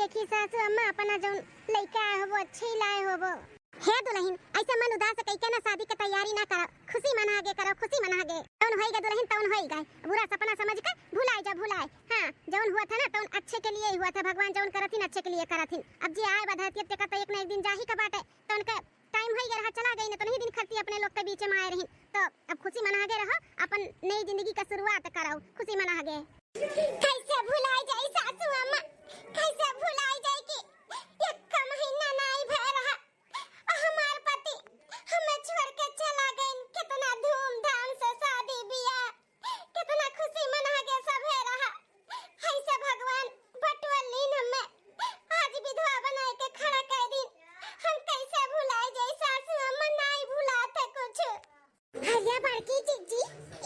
देखी सासू अम्मा अपना जौन लइका आए होबो अच्छे लाए होबो। हे दुल्हन ऐसे मन उदास कई के ना शादी के तैयारी ना करो, खुशी मनागे करो, खुशी मनागे। तौन होइगा दुल्हन तौन होइगा, बुरा सपना समझ के भुलाए जा भुलाए। हां जौन हुआ था ना तौन अच्छे के लिए ही हुआ था, भगवान जौन करथिन अच्छे के लिए करथिन। अब जे आए बधाती ते का तो एक ना एक दिन जाही का बाटे, तौन के टाइम होई गया चला गई ना तो नहीं दिन खर्ची अपने लोग के बीच में आए रही। तो अब खुशी मनागे रहो, अपन नई जिंदगी का शुरुआत कराओ, खुशी मनागे। कैसे भुलाए जाए सासू अम्मा, कैसे भुलाए जाए कि एक महीना नहीं भय रहा हमार पति हमें छोड़ के चला गए। कितना धूमधाम से शादी बियाह, कितना खुशी मना के सब है रहा। ऐसे भगवान बटवलीन हमें आज विधवा बना के खड़ा कर दिन। हम कैसे भुलाए जाए सासू अम्मा, नहीं भुलाते कुछ। भैया बड़की जीजी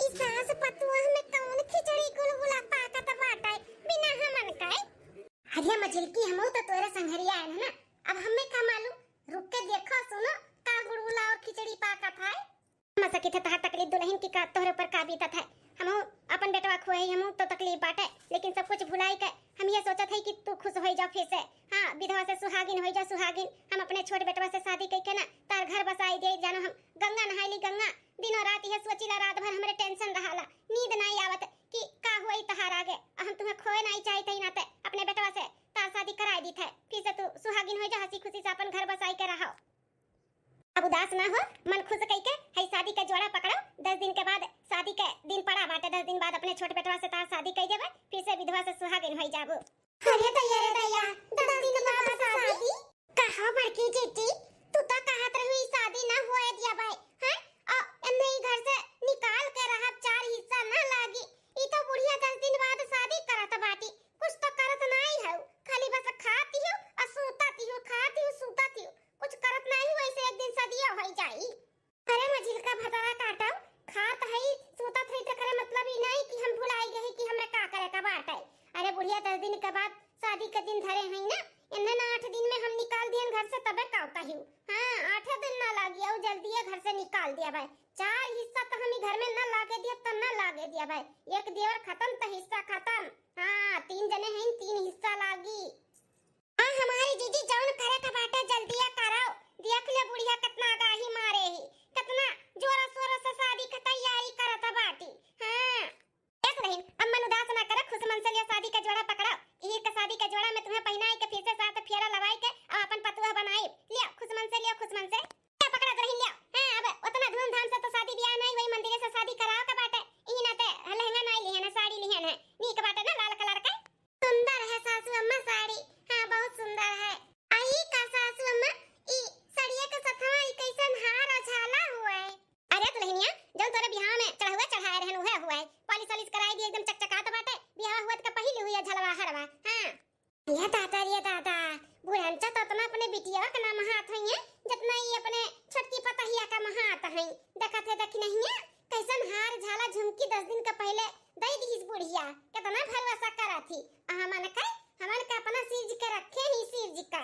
इस सास पतुआ में कौन खिचड़ी गुलगुला पाकत बाटे बिना हमन के। हरिया मजलकी हमो तो तोरे संघरिया है ना, अब हमें का मालूम। रुक के देखो सुनो का गुलगुला और खिचड़ी पाकत है। मसा के तहा तकलीफ दुल्हन की का तोरे पर का बीतत है। हमो अपन बेटवा खोए हमो तो तकलीफ बाटे, लेकिन सब कुछ भुलाई के हम ये सोचत है कि तू खुश हो जा फिर से। हां विधवा से सुहागिन हो जा सुहागिन। हम अपने छोटे बेटवा से शादी कई के ना तार घर बसाई दे जानो। हम गंगा नहाईली गंगा, दिनों रात ये सोचिला, रात भर हमरे टेंशन रहाला, नींद नहीं आवत कि का होई तहार आगे। हम तुम्हें खोए नहीं चाहते ही नाते अपने बेटवा से तार शादी कराई दी थे, फिर से तू सुहागिन हो जा, हंसी खुशी से अपन घर बसाई के रहो। अब उदास ना हो, मन खुश कई के है शादी का जोड़ा पकड़ो। 10 दिन के बाद शादी के दिन पड़ा बाटे, 10 दिन बाद अपने छोटे बेटवा से तार शादी कई देबे, फिर से विधवा से सुहागिन होई जाबो। अरे दैया 10 दिन बाद शादी कहां बड़की जीजी, तू तो कहत रही शादी ना होए दिया भाई हैं। नहीं घर से निकाल के रहा, 4 हिस्सा ना लागी। ई तो बुढ़िया 10 दिन बाद शादी करत बाटी, कुछ तो करत नहीं है, खाली बस खाती हो और सूताती हो, खाती हो सूताती हो, कुछ करत नहीं हो। ऐसे एक दिन शादी हो जाई। अरे मझिल का भतरा काटो, खात है सूतत है तो करे मतलब ही नहीं कि हम भुलाई गए कि हमरा का करे का बात है। अरे बुढ़िया 10 दिन के बाद शादी के दिन धरे हैं ना, इन्हें ना 8 दिन में हम निकाल दियन घर से, तबे कावता ही। हां 8 दिन ना लागी और जल्दी घर से निकाल दिया भाई। 4 हिस्सा तो हम घर में ना लागे दिया तो ना लागे दिया भाई। एक देवर खत्म तो हिस्सा खत्म। हां 3 जने हैं, 3 हिस्सा लागी। हां हमारी जीजी जौन करे का बाटे जल्दी करो। देख ले बुढ़िया कितना गाही मारे ही, कितना जोरा शोरा से शादी की तैयारी करत बाटी। हां देख रही अब मन उदास ना करे, खुश मन से लिया शादी का जोड़ा पकड़ो। ई का शादी का जोड़ा में तुम्हें पहनाई के फिर से साथ फेरा लगाई के और अपन पतुआ बनाई। लिया खुश मन से, लिया खुश मन से पकड़ा दुल्हन लिया। हां अब उतना धूमधाम से तो शादी ब्याह नहीं, वही मंदिर से शादी कराओ का बाटे। ई ना ते लहंगा नहीं लिहन, साड़ी लिहन है, नीक बाटे ना लाल कलर का। सुंदर है सासू अम्मा साड़ी, हां बहुत सुंदर है। आई का सासू अम्मा ई साड़िया के सथवा ई कैसन हार झाला हुआ है। अरे दुल्हनिया जो तोरे बियाह में चढ़ाए रहन उहे हुआ है, पॉलिश वॉलिश कराई दी एकदम चकचकात बाटे। बियाह हुआ त पहिली हुई है झलवा हरवा। हां ये दादा बुढ़ंचा तो अपना अपने बिटिया का नाम हाथ है जितना ही अपने छोटकी पतहिया का महात है। देखत है देख नहीं है कैसन हार झाला झुमकी 10 दिन का पहले दई दीस बुढ़िया, कितना भरवसा करा थी। हमन का अपना सिर जी के रखे ही सिर जी का।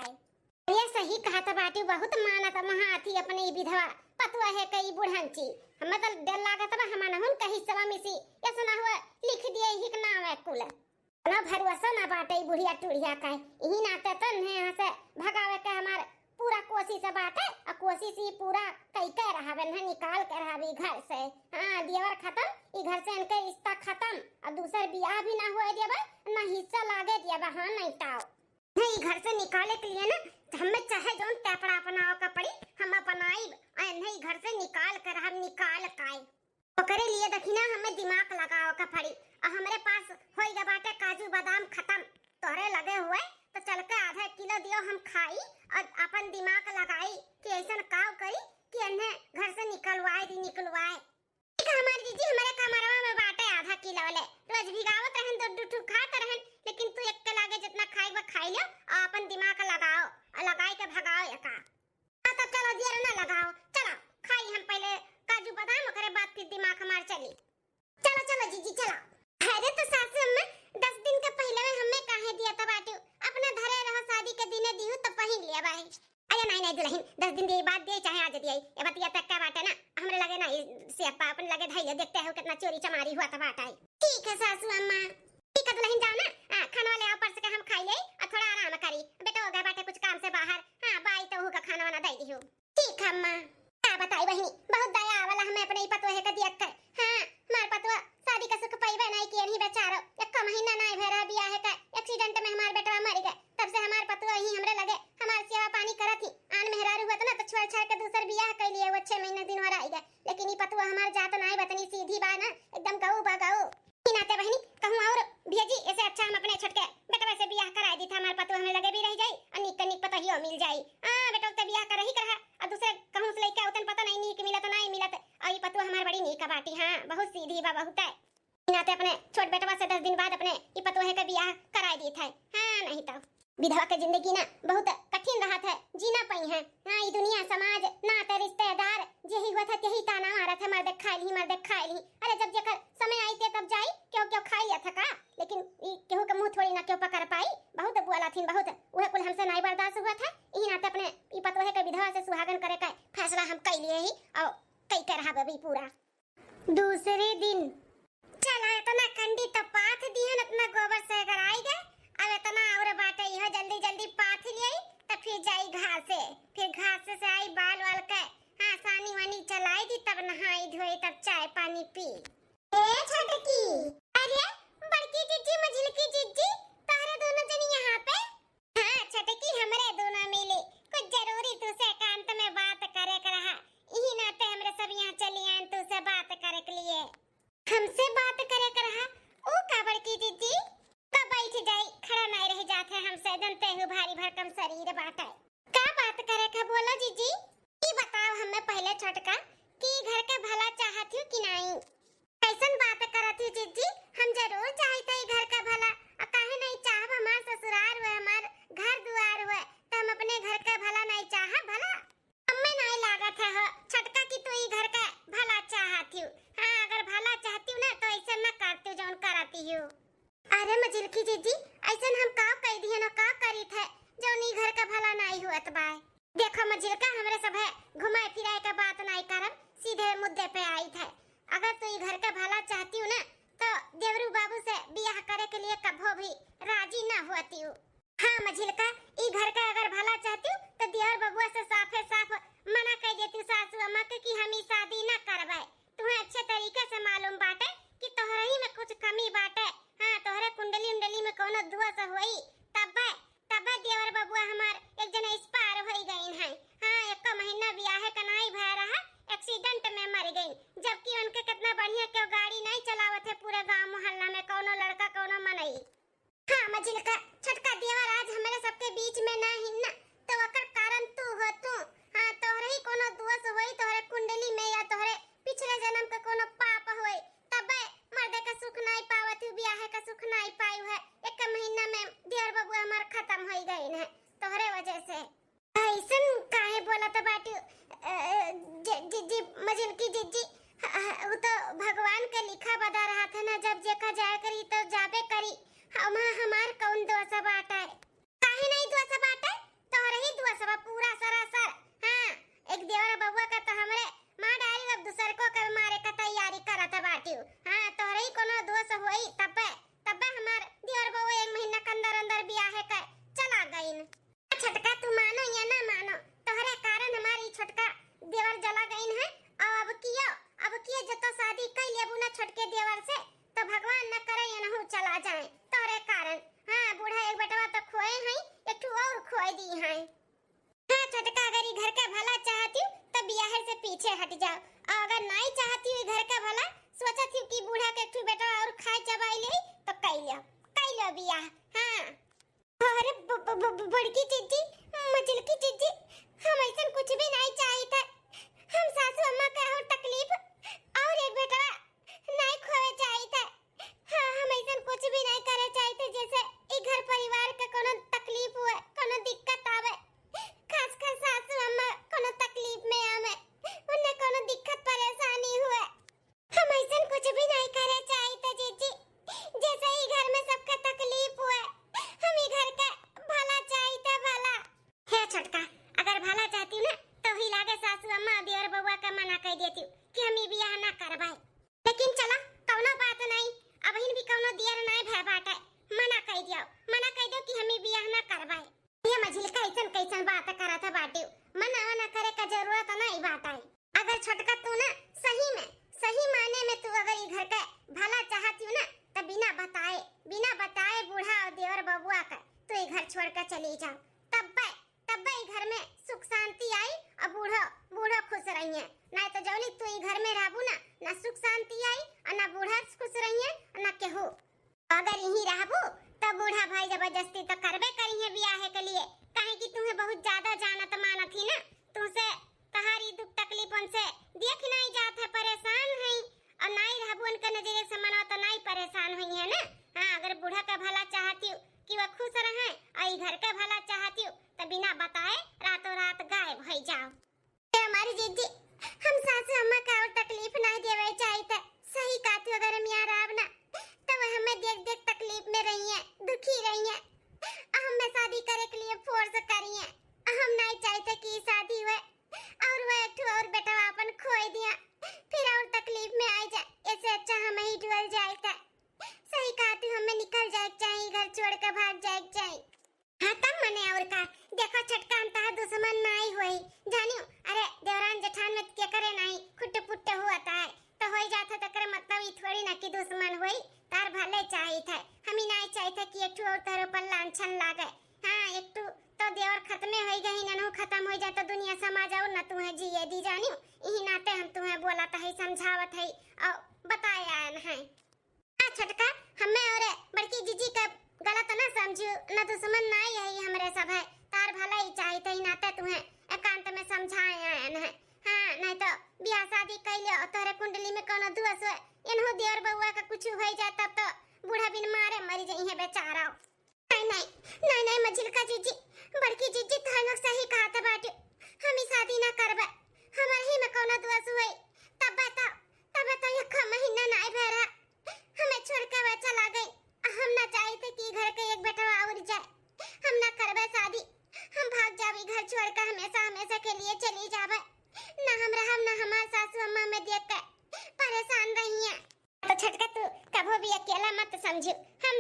ये सही कहा था बाटी, बहुत मानत महाथी अपने विधवा पतुआ है कई बुढ़ंची। हमें तो डर लागत बा हमन हुन कहीं सवा मिसी ये सुना हुआ लिख दिए ही के नाम है कुल ना भरवसा ना बाटे बुढ़िया टुढ़िया का। यही नाते तो यहाँ से भगावे के हमार पूरा कोशिश बाटे और कोशिश ही पूरा कई के रहावे न निकाल के रहावे घर से। हां देवर खत्म, ई घर से इनके रिश्ता खत्म और दूसर बियाह भी ना होए देबा ना हिस्सा लागे देबा। हां नहीं ताओ नहीं घर से निकाले के लिए ना हमें चाहे जोन टेपड़ा अपनाओ का पड़ी हम अपनाई नहीं घर से निकाल कर हम निकाल काई ओकरे लिए दखिना हमें दिमाग लगाओ का पड़ी। और हमरे पास होई गा बाटे काजू बादाम खत्म, तोरे लगे हुए तो चल के आधा किलो दियो हम खाई और अपन दिमाग लगाई कि ऐसा काव करी कि इन्हें घर से निकलवाए दी निकलवाए। ठीक है हमारी जीजी हमारे कमरवा में बाटे आधा किलो ले रोज भिगावत रहन, दो ठू खात रहन, लेकिन तू एक के लागे जितना खाई वो खाई लो और अपन दिमाग लगाओ और लगाई के भगाओ एका। तो चलो देर ना लगाओ, चलो खाई हम पहले काजू बादाम ओकरे बाद फिर दिमाग हमार चली। चलो चलो जीजी चलो। अरे तो सासू अम्मा 10 दिन के पहले हमें काहे दिया था बाटू, अपना धरे रहो शादी के दिने दिहु तो पहन लिया भाई। अरे नहीं दुल्हन 10 दिन के बाद दे चाहे आज दिए ये बतिया तक का बाटे ना हमरे लगे ना सियापा अपन लगे धैर्य देखते हो कितना चोरी चमारी हुआ था बाटा। ठीक है सासू अम्मा, ठीक है दुल्हन जाओ ना खाना ले आओ परस के हम खाई ले अब थोड़ा आराम करी बेटा हो गया बाटे कुछ काम से बाहर। हां बाई तो हु का खाना वाना दे दियो। ठीक है अम्मा। क्या बताई बहनी बहुत दया वाला हमें अपने ही पतोहे का दिया कर। हां मार पतवा शादी का सुख पाईबे नहीं किए नहीं बेचारो एक महीना नहीं भरा बियाह है का एक्सीडेंट में हमार बेटा मर गए तब से हमार पतवा ही हमरे लगे हमार सेवा पानी करत ही आन मेहरारू हुआ तो ना तो छोड़ छाड़ के दूसर बियाह कर लिए वो 6 महीने दिन और आई गए लेकिन ई पतवा हमार जात नहीं बतनी सीधी बा ना एकदम गऊ बगाऊ नाते बहनी कहूं और भेजी ऐसे अच्छा हम अपने छोटके बेटा वैसे बियाह कराई दी था हमार पतवा हमें लगे भी रह जाई और निक निक पता ही मिल जाई। हां बेटा तो बियाह कर ही करहा और दूसरे कहूं से लेके उतन पता नहीं नीक मिला तो नहीं मिला तो आई पतवा हमार बड़ी नीक बाटी। हां बहुत सीधी बा बहुत है नाते अपने छोट बेटवा से 10 दिन बाद अपने ई पतवा का बियाह कराई दी था। हां नहीं तो विधवा के जिंदगी ना बहुत कठिन रहा है जीना पई है। हां ये दुनिया समाज नाते रिश्तेदार यही हुआ था यही ताना मारा था मर्द खाई ली अरे जब जेकर समय आई थे तब जाई क्यों खाई लिया था का लेकिन ई केहू के मुंह थोड़ी ना क्यों पकड़ पाई बहुत बुआला थीन बहुत उहे कुल हमसे नहीं बर्दाश्त हुआ था यही नाते अपने ई पतवा के विधवा से सुहागन करे का फैसला हम कर लिए ही और कई कर रहा बबी पूरा। दूसरे दिन चला इतना कंडी तो पाथ दिहन अपना गोबर से अगर आई गए अब इतना और बाटे यह जल्दी जल्दी पाथ लिया तब फिर जाई घासे फिर घास से आई बाल वाल के हां सानी वानी चलाई दी तब नहाई धोई तब चाय पानी पी। ए छटकी अरे बड़की जीजी मझिलकी जीजी तारे दोनों जनी यहां पे। हां छटकी हमरे दोनों मिले कुछ जरूरी तुसे एकांत में बात करे कर रहा यही नाते हमरे सब यहां चली आन तुसे बात करे के लिए हमसे बात करे कर रहा ओ का बड़की जीजी तो बैठ जाई खड़ा नहीं रह जाते हमसे जनते हु भारी भरकम शरीर बाटे का बात करे का बोलो जीजी ई बताओ हमें पहले छोटका कि घर के भला चाहती कि नहीं कैसन बात करत ही जीजी हम जरूर चाहते घर का भला काहे नहीं चाहब हमार ससुराल हुए हमार घर दुआर हुए तो हम अपने घर का भला नहीं चाहब भला हमें नहीं लागत है छोटका कि तू ई घर का भला चाहती हूँ। हां अगर भला चाहती हूँ ना तो ऐसा न करती हूँ जौन करती हूँ। अरे मजिलकी जीजी ऐसा हम का कह दिए न का करी थे जौन ई घर का भला नहीं हुआ बाय देखो मजिलका हमरे सब है घुमाए फिराए का बात नहीं करब सीधे मुद्दे पे आई थे अगर तू ई घर का भला चाहती हूँ ना तो देवरू बाबू से बियाह करे के लिए कभो भी राजी ना होती हूँ। हां मजिलका ई घर का अगर भला चाहती हूँ तो देवर बबुआ से साफे साफ मना कर देती सासू अम्मा के कि हम ई शादी ना करवाए तुम्हें अच्छे तरीके से मालूम बाटे कि तोहरे ही में कुछ कमी बाटे। हां तोहरे कुंडली उंडली में कोनो दोष होई तब देवर बबुआ हमार एक जने एक्सपायर होई गईन है। हां एक महीना बियाह का नहीं भय रहा एक्सीडेंट में मर गई जबकि उनके कितना बढ़िया क्यों गाड़ी नहीं चलावत है पूरे गांव मोहल्ला में कोनो लड़का कोनो मनई। हां मजिलका छोटका देवर आज हमारे सबके बीच में ना हिन्ना तो ओकर कारण तू हो तू। हां तोहरे ही कोनो दोष होई तोहरे कुंडली में या तोहरे पिछले जन्म का कोनो पाप होई तबे मर्दे का सुख नहीं पावत हूँ बियाह का सुख नहीं पाई है एक महीना में देवर बबुआ हमार खत्म हो गई है तोहरे वजह से ऐसन काहे बोलत बाटी जीजी मजिलकी जीजी वो तो भगवान का लिखा बता रहा था ना जब जेका जाए करी तो जाबे करी हमार कौन दोष बाटा है काहे नहीं दोष बाटा तोहरे ही दोष बा पूरा सरासर। हां एक देवर बबुआ का तो हमरे मां डाली अब दूसर को कर मारे का तैयारी करत बाटी। हां तोहरे ही कोनो दोष होई तबे हमार देवर बबुआ एक महीना के अंदर अंदर बियाह का चला गईन। छोटका तू मानो या ना मानो तोहरे कारण हमारी छोटका देवर जला गईन है और अब कियो जतो शादी कर लेबू ना छोटके देवर से तो भगवान न करे ये नहु चला जाए तोरे कारण। हां बूढ़ा एक बेटवा तो खोए हैं एक ठू और खोए दी हैं। हां छोटका अगर घर का भला चाहती हूँ तो बियाह से पीछे हट जाओ और अगर नहीं चाहती हूँ घर का भला सोचती हूँ कि बूढ़ा के ठू बेटा और खाए चबाई ले तो कई लो बियाह। हां अरे बड़की जीजी मजिलकी जीजी हम ऐसा कुछ भी नहीं चाहते हम सासू अम्मा का और तकलीफ और एक बेटा नहीं खोए चाहते। हां हम ऐसा कुछ भी नहीं करे चाहते जैसे ई घर परिवार के कोनो तकलीफ हुए कोनो दिक्कत आवे खासकर सासू अम्मा कोनो तकलीफ में आवे उन्हें कोनो दिक्कत परेशानी हुए हम ऐसा कुछ भी नहीं करे चाहते जीजी जैसे ई घर में सबका तकलीफ हुए हम ई घर का भला चाहते भला है। छोटका अगर भला चाहती ना तो ही लागे सासू अम्मा देवर बबुआ का मना कर देती कि हम ई बियाह ना करवाए लेकिन चला कौनो बात नहीं अब हिन भी कौनो दियर नहीं भय बाटे मना कर दियो कि हम ई बियाह ना करवाए। ये मझिल कैसन कैसन बात करत है बाटे, मना वना करे का जरूरत नहीं बाटाई। अगर छोटका तू ना सही माने में तू अगर ई घर के भला चाहती हो ना तो बिना बताए बूढ़ा और देवर बबुआ का तू ई घर छोड़ कर चली जाओ। तब ई घर में सुख शांति आई और बूढ़ा खुश रहिए। नहीं तो जौनी तू ई घर में रहबू ना सुख शांति आई और ना बूढ़ा खुश रहिए और ना केहू। अगर यही रहबू तो बूढ़ा भाई जबरदस्ती तो करबे करिए बियाह के लिए, काहे कि तुम्हें बहुत ज्यादा जानत मानत ही ना, तुमसे तहारी दुख तकलीफ उनसे देख नहीं जात है, परेशान है और नहीं रहबू उनके नजरिए से मना तो नहीं परेशान हुई है ना। हाँ, अगर बूढ़ा का भला चाहती हूँ कि वह खुश रहे और घर का भला चाहती हूँ तो बिना बताए रातों रात गायब हो जाओ। हमारी जीजी हम सासू अम्मा का और तकलीफ नहीं देवे चाहिए, सही कहती हो। अगर मियां राव ना तो वह हमें देख तकलीफ में रही है, दुखी रही है, हमें शादी करे के लिए फोर्स करी है। हम नहीं चाहते कि शादी हुए और वह एक और बेटा अपन खोई दिया फिर और तकलीफ में आ जाए, इससे अच्छा हम ही डुअल जाए। सही कहती हमें निकल जाए चाहिए, घर छोड़ कर भाग जाए चाहिए। हाँ तब मने और का देखो छटका अंता दुश्मन नहीं हुई जानियो। अरे देवरान जेठान में क्या करे नहीं खुट्टे पुट्टे हुआ था तो हो जाता तकर मतलब ई थोड़ी ना कि दुश्मन हुई, तार भले चाहिए था। हम ही नहीं चाहते कि एक और तारो पर लांछन लागे। हाँ एक तो देवर खत्मे हो गई ननहु खत्म हो जाए तो दुनिया समाज और ना तुम्हें जिए दी जानियो। यही नाते हम तुम्हें बोला है समझावत है और बताया है। आ छटका हमें और बड़की जीजी का गलत ना समझू, ना दुश्मन नहीं है हमरे सब है, तार भला ही चाहिए थे नाते तुम्हें एकांत में समझाया है। हाँ नहीं तो बियाह शादी कैले और तोहरे कुंडली में कोनो दोष है इनहु देवर बउआ का कुछ हो जाए तब तो बूढ़ा बिन मारे मर जाई है बेचारा। नहीं मझिल का जीजी बड़की जीजी तो लोग सही कहत बाटे, हम ही शादी ना करबे, हमर ही में कोनो दोष हुई तब तो एक महीना नहीं भरा हमें छोड़ के वह चला गई। हम ना चाहते कि घर के एक बेटा और जाए, हम ना करबे शादी, हम भाग जावे घर छोड़ कर हमेशा के लिए चली जावे। ना हम रहम ना हमार सासू अम्मा में देख के परेशान रही है। तो छटका तू कभी भी अकेला मत समझो, हम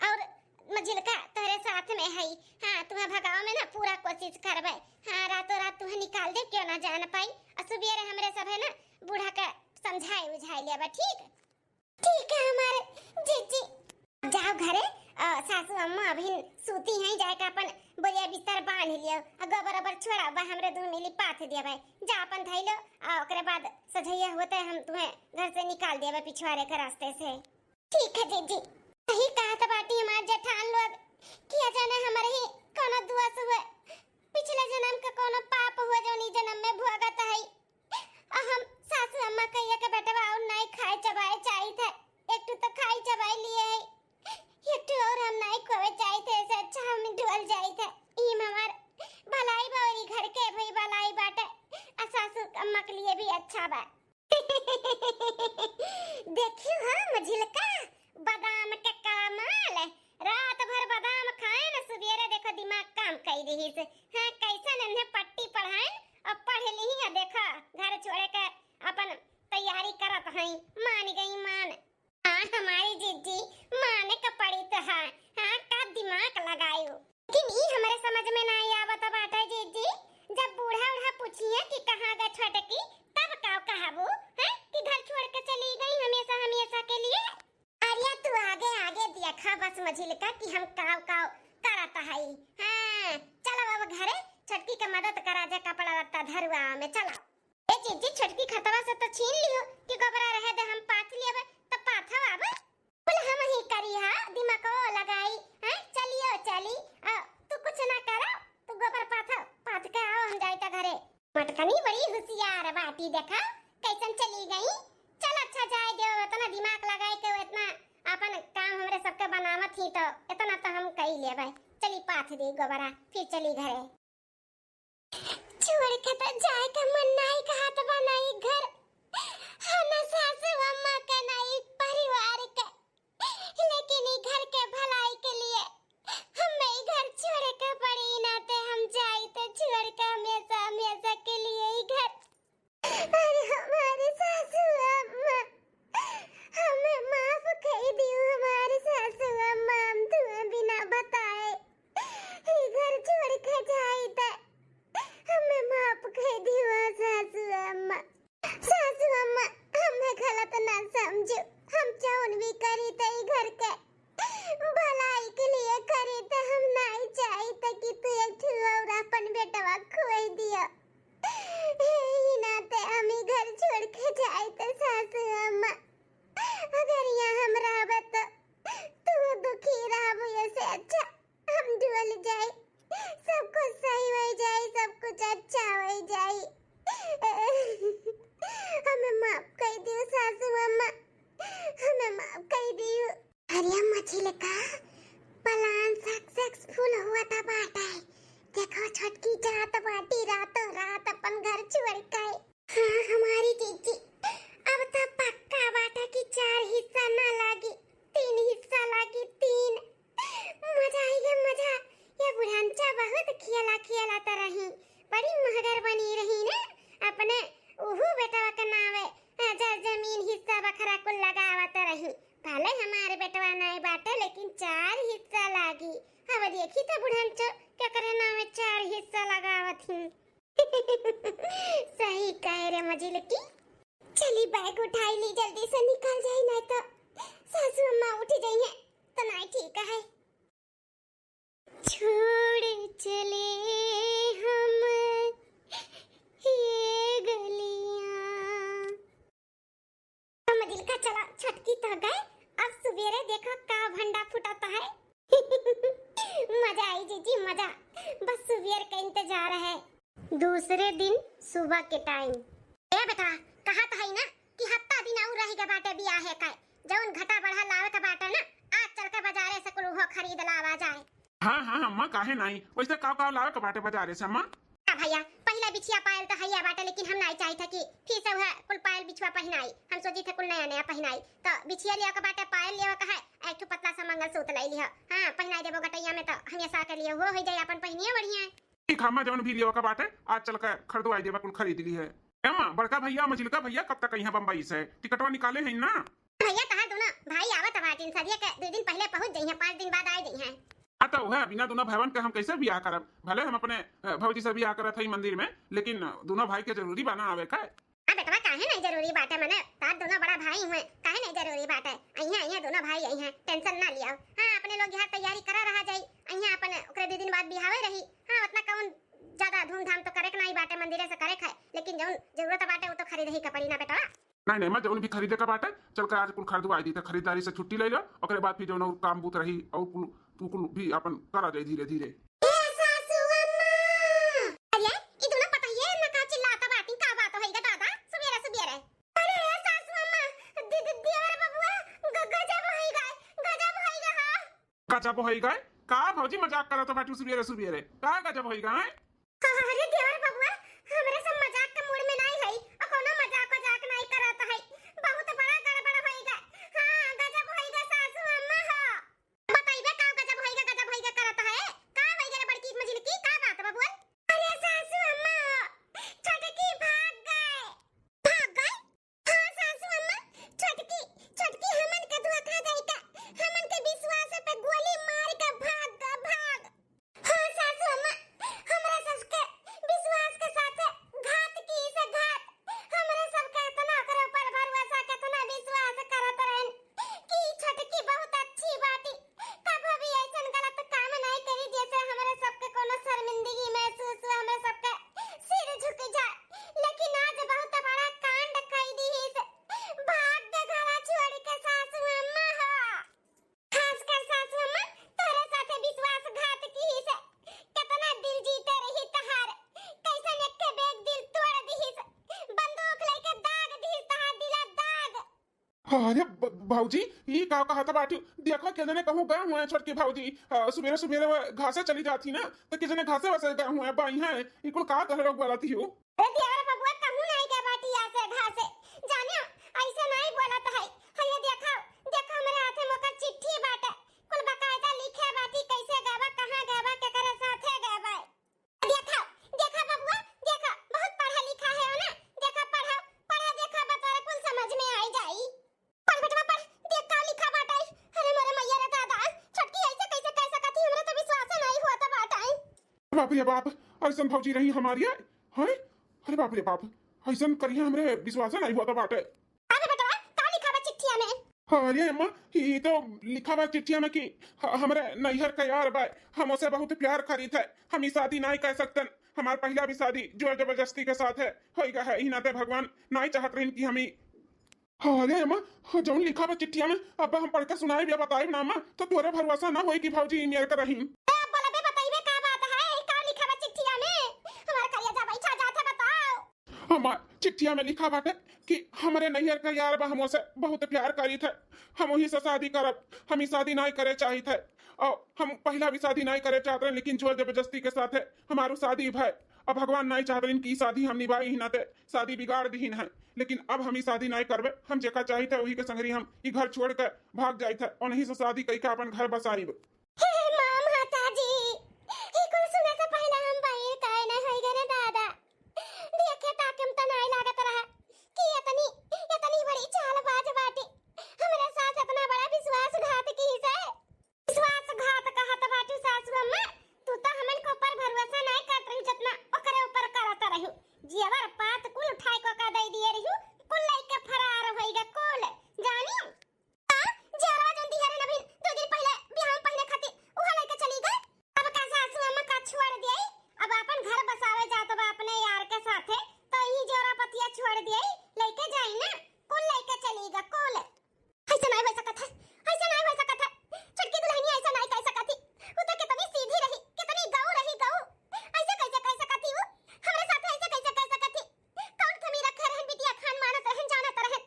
और मझिल का तेरे साथ में है। हाँ तुम्हें भगाओ में ना पूरा कोशिश करबे। हाँ रातों रात तुम्हें निकाल दे क्यों ना जान पाई और सुबह हमरे सब है ना बूढ़ा का समझाए बुझाई लेबा। ठीक है हमारे जीजी जाओ घरे, सासू अम्मा अभी सूती हैं, जाके अपन बोलिया बिस्तर बांध लियो और गोबर छोड़ा बा हमरे दूर मिली पाथ दिया भाई जा अपन थैलो और ओकरे बाद सजैया होते हम तुम्हें घर से निकाल देबे पिछवाड़े के रास्ते से। ठीक है जीजी सही कहा था बाटी हमार जेठान लोग किया जाने हमारे ही कोनो दोष हुए, पिछले जन्म का कोनो पाप हुए जो नी जन्म में भोगत है। हम सासू अम्मा कहिया के बेटवा और नहीं खाए चबाए चाहिए थे, एक तो खाई चबाई लिए है, एक तो और हम नहीं खोवे चाहिए थे, ऐसे अच्छा हम ढोल जाए थे। ई हमार भलाई बावरी घर के भाई भलाई बाटे आ सासू अम्मा के लिए भी अच्छा बा। देखियो हां मझिल का बादाम के कमाल, रात भर बादाम खाए ना सवेरे देखो दिमाग काम कर रही से। हां कैसा नन्हे पट्टी पढ़ाए और पढ़ ली है देखा घर छोड़े के अपन तैयारी करत हैं, मान गई मान। हां हमारी जीजी माने का पड़ी तो है। हां का दिमाग लगायो लेकिन ई हमारे समझ में नहीं आवत बाटा जीजी। जब बूढ़ा पूछिए कि कहां गए छोटकी तब का कहबो है कि घर छोड़ के चली गई हमेशा के लिए। अरे तू आगे देखा बस मझिल का कि हम काव करत है। हां चलो अब घरे छटकी के मदद करा जा कपड़ा लत्ता धरुआ में चला। ए जीजी छटकी खतवा से तो छीन लियो कि गोबरा रहे दे हम पाथ लेबे तो पाथवा आबे बोले हम ही करी हां दिमाग को लगाई हैं चलियो चली तू कुछ ना करो तू गोबर पाथ के आओ हम जाए ता घरे। मटकनी बड़ी होशियार बाटी देखा कैसन चली गई। चल अच्छा जाए दे इतना दिमाग लगाए के इतना अपन काम हमरे सबके बनावत ही तो इतना तो हम कई लेबे। चली पाथ दी गोबरा फिर चली घरे। छोड़ के तो जाए का मन नहीं कहा तो बनाई घर हना सासू अम्मा का नहीं परिवार का, लेकिन ई घर के भलाई के लिए हमें घर छोड़ के पड़ी ना ते हम जाए तो छोड़ के हमेशा के लिए ई घर। अरे हमारी सासू अम्मा हमें माफ कर दियो, हमारी सासू अम्मा हम तुम्हें बिना बताए ई अरे मछली का प्लान सक्सेसफुल हुआ था बाटा। देखो छोटकी जात बाटी रातों रात अपन घर छोड़ के। हाँ हमारी जीजी अब तो पक्का बाटा की 4 हिस्सा ना लागी 3 हिस्सा लागी 3। मजा आएगा मजा। ये बुढ़ांचा बहुत खियालाता रही बड़ी महगर बनी रही ना अपने उहु बेटवा के नावे जमीन हिस्सा बखरा को लगावत रही। भले हमारे बेटवा नहीं बाटे लेकिन 4 हिस्सा लागी। अब देखी तो बुढ़ांचो क्या करे नावे 4 हिस्सा लगावत ही। सही कह रे मजिलकी। चली बैग उठाई ली जल्दी से निकल जाए नहीं तो सासू अम्मा उठ जाएंगे तो नहीं ठीक है। छोड़ चले हम ये गलियां। मजिल का चला छटकी तो गए अब सुबेरे देखो का भंडा फुटाता है। मजा आई जीजी मजा। बस सुबेर का इंतजार है। दूसरे दिन सुबह के टाइम। ए बेटा कहा था ही ना कि हफ्ता दिन और रहेगा बाटे बियाह है का जौन घटा बढ़ा लावे का बाटा ना आज चल के बाजारे से कुल हो खरीद लावा जाए। हाँ अम्मा काहे नहीं वैसे का लावे का बाटे बाजारे से अम्मा। भैया पहला बिछिया पायल तो हैया बाटे लेकिन हम नहीं चाही था कि फिर सब है कुल पायल बिछवा पहनाई। हम सोची थे कुल नया नया पहनाई तो बिछिया लिया का बाटे पायल लिया का है एक तो पतला सा मंगलसूत्र ले लिया। हां पहनाई देबो गटैया में तो हमेशा के लिए हो जाए अपन पहनिए बढ़िया। ठीक अम्मा जवन भी लिया का बाटे आज चल के खरीदो आई देबा कुल खरीद ली है। अम्मा बड़का भैया मझिलका भैया कब तक यहां बंबई से टिकटवा निकाले हैं ना। भैया कहा दोनों भाई आवत बाटिन सदिया के 2 दिन पहले पहुंच जाई है 5 दिन बाद आ जाई है। आता है बिना दोनों भाईवन के हम कैसे बियाह करब। भले हम अपने भौजी से बियाह करत हई मंदिर में लेकिन दोनों भाई के जरूरी बना आवे का। अब बेटवा काहे नहीं जरूरी बाटे मने तार दोनों बड़ा भाई हुए काहे नहीं जरूरी बाटे। अइया दोनों भाई आई हैं टेंशन ना लिया। हां अपने लोग यहां तैयारी करा रहा जाई अइया अपन ओकरे 2 दिन बाद बियाहवे रही। हां उतना कौन ज्यादा धूमधाम तो करे के नहीं बाटे मंदिरे से करे खाए लेकिन जौन जरूरत बाटे वो तो खरीद ही का पड़ी ना बेटा। नहीं मैं जौन भी खरीदे का बाटे चल के आज कुल खरीदवा आई दी त खरीदारी से छुट्टी ले लो ओकरे बाद फिर जौन काम बूत रही और कुल तू कुल भी अपन करा जाई धीरे धीरे। सासू अम्मा अरे ई दोनों पता है ना का चिल्लाता बाटी का बात होइगा दादा सुबेरे। अरे सासू अम्मा देवर बबुआ गजब होइगा हां गजब होइगा का भौजी मजाक करत बाटू सुबेरे का गजब होइगा है। अरे देवर बबुआ हमरे सब मजाक के मूड में नहीं है और कोनो मजाक नहीं करत है बहुत बड़ा गड़बड़ होइगा। हां गजब होइगा सासू अम्मा हां बताइबे का गजब होइगा करत है का होइगा रे बड़की मजिलकी का बात बबुआ। अरे सासू अम्मा छटकी भाग गए। हां सासू अम्मा छटकी हमन के धोखा देता हमन के विश्वास पे गोली मार के भाग। हां सासू अम्मा हमरा सबके विश्वास के साथ घात की से घात हमरा सबके इतना ओकरे ऊपर भरोसा कितना विश्वास करत रहन कि छटकी बहुत अच्छी बाटी कभी भी ऐसन गलत काम नहीं करी जैसे हमरा सबके कोनो शर्मिंदगी महसूस हो हमरा सबके सिर झुक जाए। लेकिन आज बहुत बड़ा कांड कई दी है भाग के घरा छोड़ के सासू अम्मा हो। खासकर सासू अम्मा तोरे साथे विश्वासघात की ही से कितना दिल जीते रही तहार कैसन एक के बेग दिल तोड़ दी बंदूक लेके दाग दी तहार दिला दाग। अरे भौजी ये का कहा था बाटू देखो के जने कहूं गए हुए छोटकी भौजी सुबेरे घासे चली जाती ना तो के जने घासे वसे गए हुए बाई हैं ये कुल का कह लोग बोलती हो। ए देवर बबुआ कहूं नहीं के बाटी आसे घासे जानियो ऐसे नहीं बोलत है। हये देखो हमरे हाथे मोका चिट्ठी बाटे कुल बकायदा लिखे बाटी कैसे गवा कहां गवा केकरे साथे गवा। देखो बबुआ देखो बहुत पढ़ा लिखा है ना देखो पढ़ा देखो बता कुल समझ में आई जाई। पढ़ बेटा पढ़ देख का लिखा बाटा। अरे मोरे मैया रे दादा छटकी ऐसे कैसे कह सकती हमरे तो विश्वास नहीं हुआ था बाटा। बाप रे बाप ऐसन भौजी रही हमारी है अरे बाप रे बाप ऐसन करिए हमरे विश्वास नहीं हुआ था बाटे। अरे बेटा का लिखा बा चिट्ठिया में। अरे अम्मा ये तो लिखा हुआ चिट्ठिया में कि हमारे नैहर का यार बा हम उसे बहुत प्यार करी थे हम शादी नहीं कर सकते हमार पहला भी शादी जोर जबरदस्ती के साथ है होइगा है ही नाते भगवान नहीं चाहत रही कि हम ही। अरे अम्मा जौन लिखा हुआ चिट्ठिया में अब हम पढ़ के सुनाए भी बताए ना अम्मा तो तोरे भरोसा ना होई कि भौजी मेरे का रही। हमार चिट्ठिया में लिखा बाटे कि हमारे नैहर का यार बा हमसे बहुत प्यार करी थे हम वही से शादी करब। हम ही शादी नहीं करे चाहिए थे और हम पहला भी शादी नहीं करे चाहते हैं, लेकिन जोर जबरदस्ती के साथ है हमारू शादी भय। अब भगवान नहीं चाहते इनकी शादी हम निभाई ही ना थे, शादी बिगाड़ दी है। लेकिन अब हम ही शादी नहीं करबे, हम जेका चाहिए थे वही के संगरी हम ई घर छोड़ कर भाग जाए थे और नहीं से शादी कई के अपन घर बसाई। माम माताजी ई कुल सुने से पहले हम बाहर काहे न होई गए दादा। देखे ताकम त नहीं लागत रहा कि इतनी बड़ी चालबाज बाटी हमरे साथ इतना बड़ा विश्वासघात की है। विश्वासघात कहत बाटी सासू अम्मा, तू तो हमन को ऊपर भरोसा नहीं करत रही जितना ओकरे ऊपर करत रही। जेवर पात कुल उठाई को का दे दिए रही, कुल लइके फरार होई गे कुल जानी। जरा जल्दी हरे नबी 2 दिन पहले बिहाव पहले खाती उहा लेके चली गई। अब का सासू अम्मा का छोड़ दिए, अब अपन घर बसावे जात बा अपने यार के साथे, तो ई जोरा पतिया छोड़ दिए लेके जाई ना, कुल लेके चली गई कुल। ऐसा नहीं हो सकत है, ऐसा नहीं हो सकत है। छटकी दुल्हनिया ऐसा नहीं कह सकती, वो तो कितनी सीधी रही, कितनी गौ रही गौ। ऐसे कैसे कह सकती वो हमरे साथ, ऐसे कैसे कह सकती। कौन खमी रखे रहन बिटिया खान मानत रहन जानत रहन,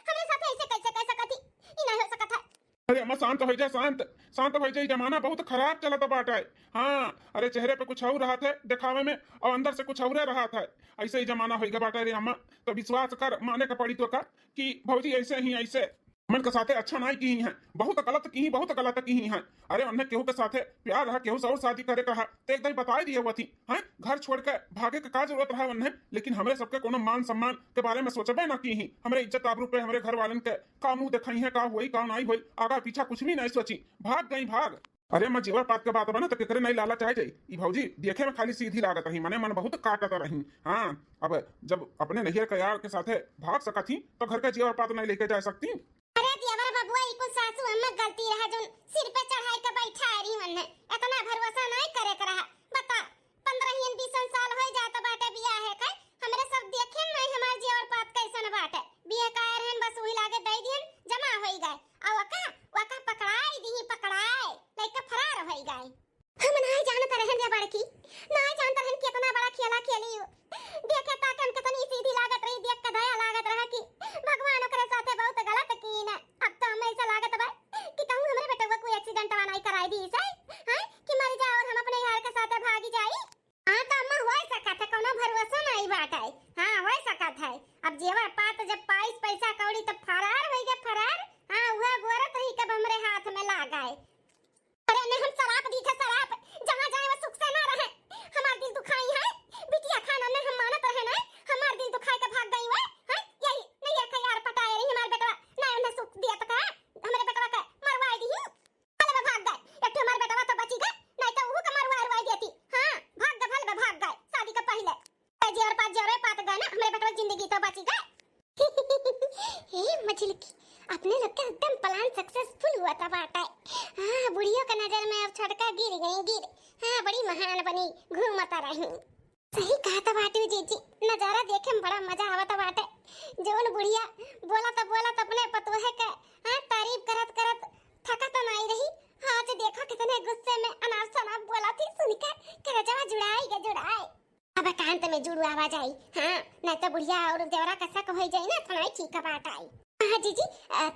हमरे साथ ऐसे कैसे कह सकती। ई नहीं हो सकत है। अरे अम्मा शांत हो जाए, शांत हो जाए। जमाना बहुत खराब चला था बाटा है। हाँ अरे चेहरे पे कुछ और रहा था दिखावे में और अंदर से कुछ और रहा था। ऐसे ही जमाना होगा बाटा रे अम्मा, तो विश्वास कर माने का पड़ी तो का कि भौजी ऐसे ही ऐसे मन के साथे अच्छा नहीं की है, बहुत गलत की, बहुत गलत की है। अरे उन्हें केहू के साथे प्यार रहा, केहू से और शादी करे कहा तो एकदम बता दिए हुआ थी। हैं घर छोड़ के भागे का जरूरत रहा उन्हें, लेकिन हमरे सबके कोनो मान सम्मान के बारे में सोचबे ना की ही। हमरे इज्जत आबरू पे हमरे घर वालन के का मुंह दिखाई है, का हुई का नहीं हुई, आगा पीछा कुछ भी नहीं सोची, भाग गई भाग। अरे मैं जेवर पात के बात बना तो केकरे नहीं लाला चाहे जाई। ई भौजी देखे में खाली सीधी लागत रही, मने मन बहुत काटत रही। हाँ अब जब अपने नैहर के यार के साथे भाग सका थी तो घर के जेवर पात नहीं लेके जा सकती। अरे दियावर बबुआ ई कुल सासू अम्मा गलती रहा जोन सिर पे चढ़ाई के बैठा रही मन है, इतना भरोसा नहीं करे के रहा। बता 15-20 साल हो जात बाटे बियाह है के, हमरे सब देखे नहीं हमार जेवर पात कैसन बाटे। बियाह का रहन बस वही लागे दई दिन जमा होई गए और वका पकड़ाई दी, पकड़ाए लइका फरार होई गए। हम नहीं जानत रहन रे बड़की, नहीं जानत रहन कि इतना बड़ा खेला खेली। देखे ताके हम कितनी सीधी लागत रही, देख के दया लागत रहा कि भगवान ओकरे साथे बहुत गलत की न। अब तो हमें ऐसा लागत बा कि कहूं हमरे बेटा को कोई एक्सीडेंट नहीं कराई दी से, हैं कि मर जा और हम अपने यार के साथे भागी जाई। हां तो अम्मा होय सकत है, कोनो भरोसा नहीं बाटे। हां होय सकत है। अब जेवर पात जब पाइस पैसा कौड़ी तो फरार होई गए फरार। हां वह गोरत रही कब हमरे हाथ में लागाए। अरे ने हम शराब दी थे, शराब जहां जाए वो सुख से ना रहे। हमार दिल दुखाई है बिटिया खाना ने हम मानत रहे ना, हमार दिल दुखाई के भाग गई वे। हैं यही नहीं है यार पटाए रही हमार बेटा ना, उन्हें सुख दिया तो का हमरे बेटा का मरवाई दी। भले भाग गए एक हमार बेटा तो बची गए, नहीं तो वो का मरवाई देती। हां भाग गए, भले भाग गए शादी के पहले। जेवर पात गए ना, हमरे बेटा जिंदगी तो बची गए। हे मछली अपने लोग का एकदम प्लान सक्सेसफुल हुआ था बाटा। हाँ बुढ़ियों का नजर में अब छटका गिर गई। हाँ बड़ी महान बनी घूमता रही। सही कहा था बाटी जीजी, नजारा देखे में बड़ा मजा आवता बाटे। जोन बुढ़िया बोला तो अपने पतोहे के हाँ तारीफ करत थका तो नहीं रही। हाँ जो देखा कितने गुस्से में अनाप शनाप बोला थी, सुनकर करजवा जुड़ाए। अब कांत में जुड़ू आवाज आई। हाँ नहीं तो बुढ़िया और देवरा कसा को हो जाए ना तो नहीं ठीक बात आई। हाँ जीजी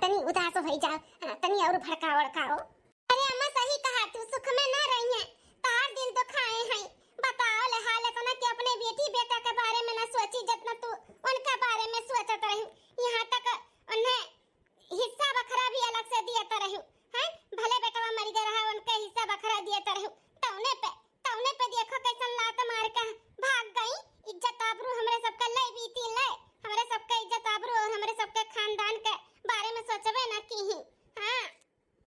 तनी उदास हो जाओ, तनी और भड़काओ। अरे अम्मा सही कहा, तू सुख में ना रही है, तार दिल तो खाए हैं। बताओ ले हाल इतना कि अपने बेटी बेटा के बारे में ना सोची जितना तू उनके बारे में सोचत रही। यहाँ तक उन्हें हिस्सा बखरा भी अलग से दिया तो रही हैं, भले बेटा मर गया रहा उनके हिस्सा बखरा दिया तो रही। तौने पे देखो कैसन लात मार के भाग गई। इज्जत आबरू हमरे सबका ले बीती ले, हमरे सबका इज्जत आबरू और हमरे सबके खानदान के बारे में सोचबे ना की ही। हां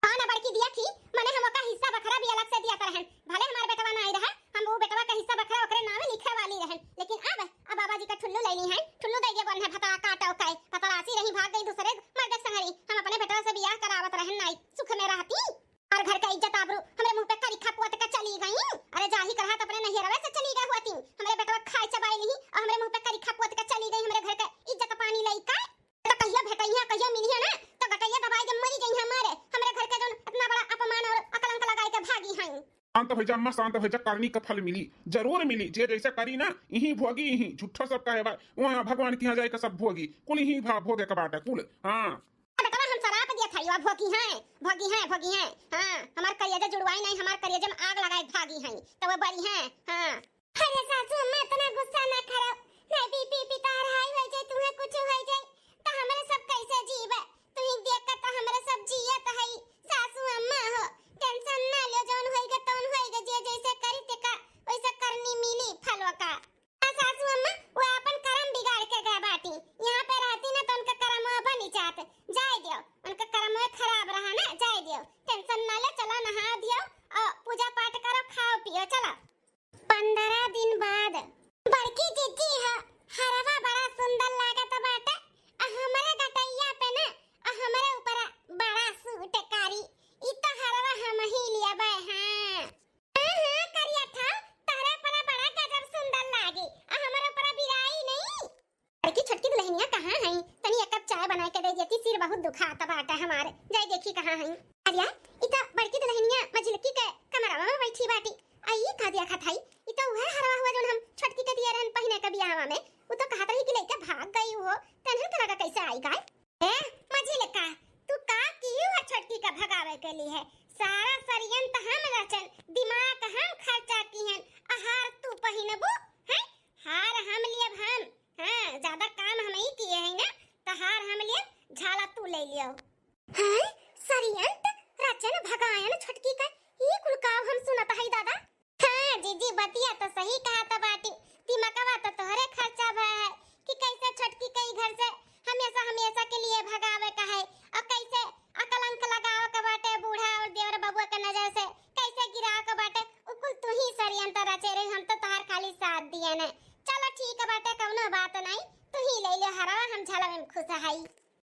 कौन बड़की दिया थी माने हम का हिस्सा बखरा भी अलग से दिया त रहन, भले हमार बेटवा नहीं रहा, हम वो बेटवा का हिस्सा बखरा ओकरे नाम लिखे वाली रहन। लेकिन अब बाबा जी का ठुल्लू लेनी है, ठुल्लू दे के बन है फता काटा उकाई पतरासी रही भाग गई दूसरे मर्द संगरी। हम अपने बेटवा से बियाह करावत रहन, नहीं सुख में रहती और घर का इज्जत आबरू हमरे मुंह पे करी खपुआ के चली गई। अरे जाही करहा त अपने नहीं रवे से चली गई होती, हमरे बेटवा खाई चबाई ली और हमरे मुंह पे करी खपुआ के चली गई। हमरे घर का इज्जत पानी लई का तो कहिया भेटैया कहिया मिलिया ना तो गटैया दबाई के मरी गई हमरे घर के जोन इतना बड़ा अपमान और अकलंक लगाई के भागी हैं। शांत हो जा अम्मा, शांत हो जा, करनी का फल मिली, जरूर मिली। जे जैसे करी ना यही भोगी, यही झूठा सब कहे वहाँ भगवान के यहाँ जाए का सब भोगी कुल ही भोगे का बाटा कुल। हाँ बेटा हम शराब करिया भोगी हैं। हाँ हमार करिया जुड़वाई नहीं, हमार करिया में आग लगाए भागी हैं तो वो बड़ी हैं। हाँ अरे सासू अम्मा इतना गुस्सा ना करो, नहीं बीपी तार हाई हो जाए, तुम्हें कुछ हो जाए तो हमारे सब कैसे जीवे, तुम्हें देख कर तो हमारे सब जियत है। सासू अम्मा हो टेंशन ना लो, जौन होएगा तौन होएगा, जे जैसे करी ते का वैसे करनी मिली फलवा का। सासू अम्मा वो अपन कर्म बिगाड़ के गए बाटी, यहाँ पे रहती ना तो उनका कर्म बनी जात, जाए दियो उनका कर्म खराब रहा ना, जाए दियो, टेंशन ना ले, चलो नहा दियो और पूजा पाठ करो, खाओ पियो, चलो। 15 दिन बाद बड़की जीजी है, हरवा बड़ा सुंदर लागत बाटे, हमारे गटैया पे ना हमारे ऊपर बड़ा सूट कारी, ई तो हरवा हम ही लिया बे। हां करिया था तारे पर बड़ा गजब सुंदर लागे, हमारे ऊपर बिराई नहीं। बड़की छोटकी दुल्हनिया कहां है, तनी एक कप चाय बना के दे देती, सिर बहुत दुखाता बाटे हमारे, जाई देखी कहां है। अरिया ई तो बड़की दुल्हनिया मझलकी के कमरा में बैठी बाटी, आई खा दिया खताई, ई तो वह हरवा हुआ जोन हम छोटकी के दिया रहन पहिने के बियाहवा में, वो तो कहत रही कि लइका भाग गई हो, तन्हन तरह का कैसे आई गाय। ए मझिलका तू का कियो है छोटकी का भगावे के लिए है, सारा षड्यंत्र हम रचन, दिमाग हम खर्चा की हैं, आहार तू पहिनबू है, हार हम लिए हम। हां ज्यादा काम हम ही किए हैं ना, तो हार हम लिए, झाला तू ले लियो। हैं षड्यंत्र रचन भगायन छोटकी का, ये कुल काम हम सुनत है दादा। हाँ जीजी बतिया तो सही कहा था बाटी, दिमागवा तो तोहरे खर्चा भा है कि कैसे छोटकी कई घर से हमेशा के लिए भगावे का है, और कैसे अकलंक लगावे का बाटे बूढ़ा और देवर बबुआ के नजर से कैसे गिरावे का बाटे, उकुल तू ही षड्यंत्र रचे रही, हम तो तोहर खाली साथ दिए ने। चलो ठीक है बाटे, कौनो बात नहीं, तू ही ले ले हरवा, हम झला में खुश है।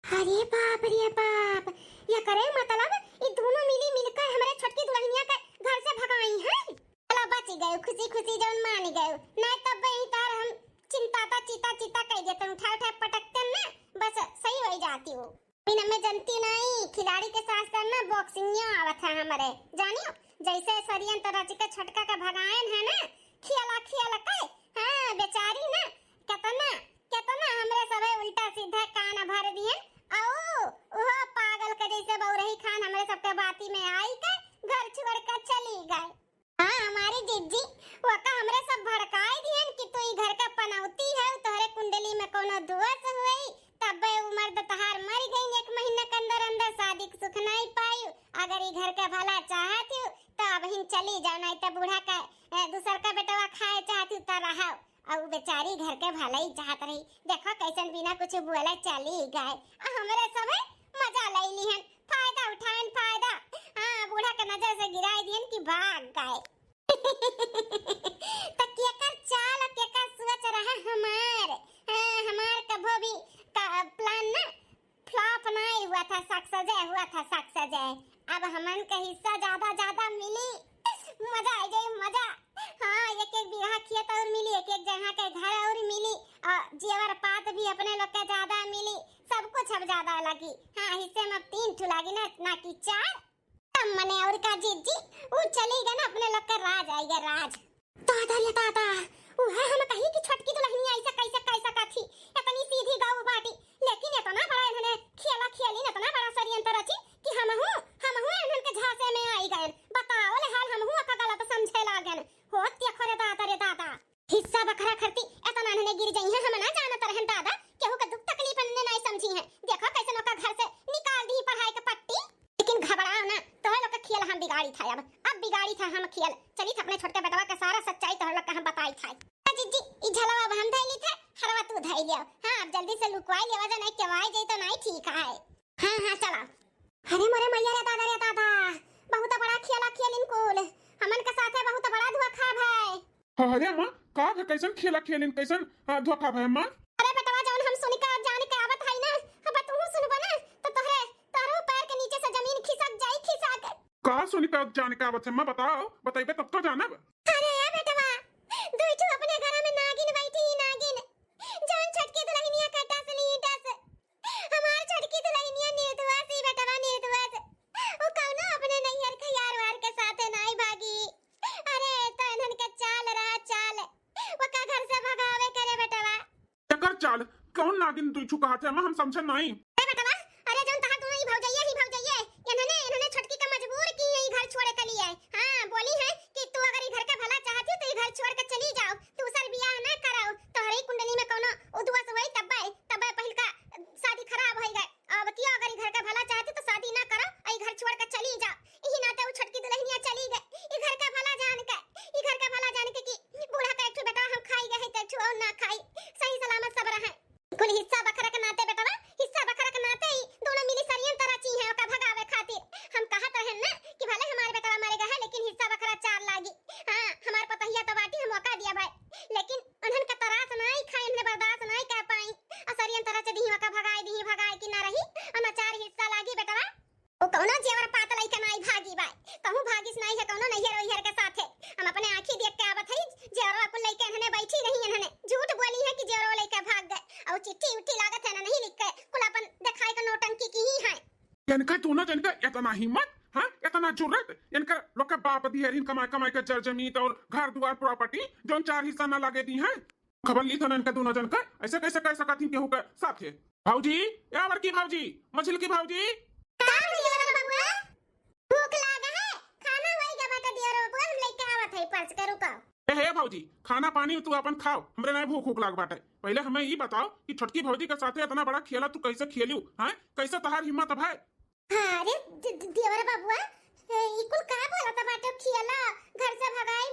अरे बाप रे बाप, ये करे मतलब ये दोनों मिलकर हमारे छोटकी दुल्हनिया के घर से भगाई हैं। चलो बच गए, खुशी जौन मान गए, नहीं तब वही तार हम चिंता कह देते, उठा पटकते ना, बस सही हो जाती हो। बिना मैं जानती नहीं, खिलाड़ी के साथ साथ ना बॉक्सिंग आवत है हमारे, जानियो जैसे षड्यंत्र रच के छोटका का भगायन है ना, खियाला के हां बेचारी ना कितना हमरे सबे उल्टा सीधा कान भर दिए, आओ ओह पागल के जैसे बौरही खान हमरे सबके बाती में आई के घर छोड़ कर चली गई। हाँ हमारी जिज्जी वो का हमरे सब भड़काए दिए कि तू ई घर का पनौती है, तोहरे कुंडली में कोनो दोष हुई, तब उम्र तो तहार मर गई, 1 महीने के अंदर शादी के सुख नहीं पाई, अगर ई घर का भला चाहती हो तो अब ही चली जाओ, नहीं तो बूढ़ा का दूसर का बेटवा खाए चाहती तो रहो, और बेचारी घर के भला ही चाहत रही, देखो कैसन बिना कुछ बोले चली गए, हमरे सब मजा ले लिहन, फायदा उठाएन फायदा। हां बूढ़ा के नजर से गिराई दियन कि भाग गए। त केकर चाल केकर सोच रहा हमार, हां हमार कभो भी प्लान ना फ्लॉप नहीं हुआ था, सक्सेस हुआ था सक्सेस। अब हमन का हिस्सा ज्यादा मिली, मजा आ जाए मजा। हाँ एक बीघा खेत और मिली, एक जगह के घर और मिली, और जेवर पात भी अपने लोग के ज्यादा मिली, सब कुछ अब ज्यादा लगी। हाँ हिस्से में 3 ठू लगी ना कि 4, तब मने और का जीजी वो चली गई ना, अपने लोग का राज आएगा राज। दादा वो है हम कहीं की छोटकी दुल्हनिया ऐसा कैसा का थी, इतनी सीधी गाँव बाटी, लेकिन इतना बड़ा इन्होंने खेली इतना बड़ा षड्यंत्र रची कि हम हूँ इनके झांसे में आई गए, बताओ ले हाल हम हूँ का गलत समझे लागन, होत देखो रे दादा हिस्सा बखरा खरती इतना इन्होंने गिर जाई है, हम ना जानत रहन दादा, केहू का दुख तकलीफ इन्होंने नहीं समझी है, देखो कैसे नौका घर से निकाल दी पढ़ाई का पट्टी, लेकिन घबराओ ना, तोहर लोग का खेल हम बिगाड़ी था, अब बिगाड़ी था हम खेल, चली अपने छोटे बेटवा का सारा सच्चाई तोहर लोग का हम बताई था। जीजी ई झलवा अब हम धैली थे, हरवा तू धै लियो, हां अब जल्दी से लुकवाई लेवा जा, नहीं केवाई जाई तो नहीं ठीक है। हां चलो। अरे मोरे मैया रे दादा बहुत बड़ा खेलिन कुल, हमन के साथ है बहुत बड़ा धोखा भाई। अरे अम्मा का है, कैसन खेलिन कैसन धोखा भाई अम्मा? अरे बेटवा जौन हम सुन के जान के आवत है ना, अब तू सुनबो ना तो तारो पैर के नीचे से जमीन खिसक जाई खिसक। का सुन के जान के आवत है अम्मा, बताइबे तब तो जानब। अरे बेटवा दुइठू अपने घर में नागिन बैठी, नागिन जौन छटकी दुल्हनिया का डस हमार छटकी दुल्हनिया निर्दोष ही बेटवा निर्दोष, वो कौनो अपने नैहर के यार के साथ नहीं भागी। अरे तो इन्हन के चाल वो का घर से भगावे करे बेटवा। एकर चाल कौन नागिन दुइठू कहत है अम्मा, हम समझ नहीं। ए बेटवा अरे जौन तहां दोनों ही भौजैया कौनो जेवर पात लइका नाई भागी बाय कहूं भागिस नहीं है कौनो नैहर ओहर के साथे हम अपने आंखी देख के आवत हई जेवर को लइका इन्हने बैठी नहीं इन्हने झूठ बोली है कि जेवर लइका भाग गए और चिट्ठी उठी लागत है ना नहीं लिख के कुल अपन दिखाई का नोटंकी की ही है इनका दोनों जन का इतना हिम्मत, हाँ इतना जुर्रत, इनका लोग का बाप दी है कमाई कमाई का जमीन और घर द्वार प्रॉपर्टी जो 4 हिस्सा ना लगे दी है। खबर ली था ना इनका दोनों जन का ऐसे कैसे कह सका थी केहू का साथ है। भाऊजी या अमर की भाऊजी, मछली की भाऊजी, भूख लागा है खाना होइगा बेटा दियोर बबुआ हम लेके आवत है पर्स के रुका। हे भाऊजी खाना पानी तू अपन खाओ, हमरे नहीं भूख लाग बाटे। पहले हमें ये बताओ कि छोटकी भाऊजी के साथ इतना बड़ा खेला तू कैसे खेलियो, हाँ कैसे तहार हिम्मत है? अरे दियोर बबुआ इकुल का बोलत बाटे खेला घर से भगाई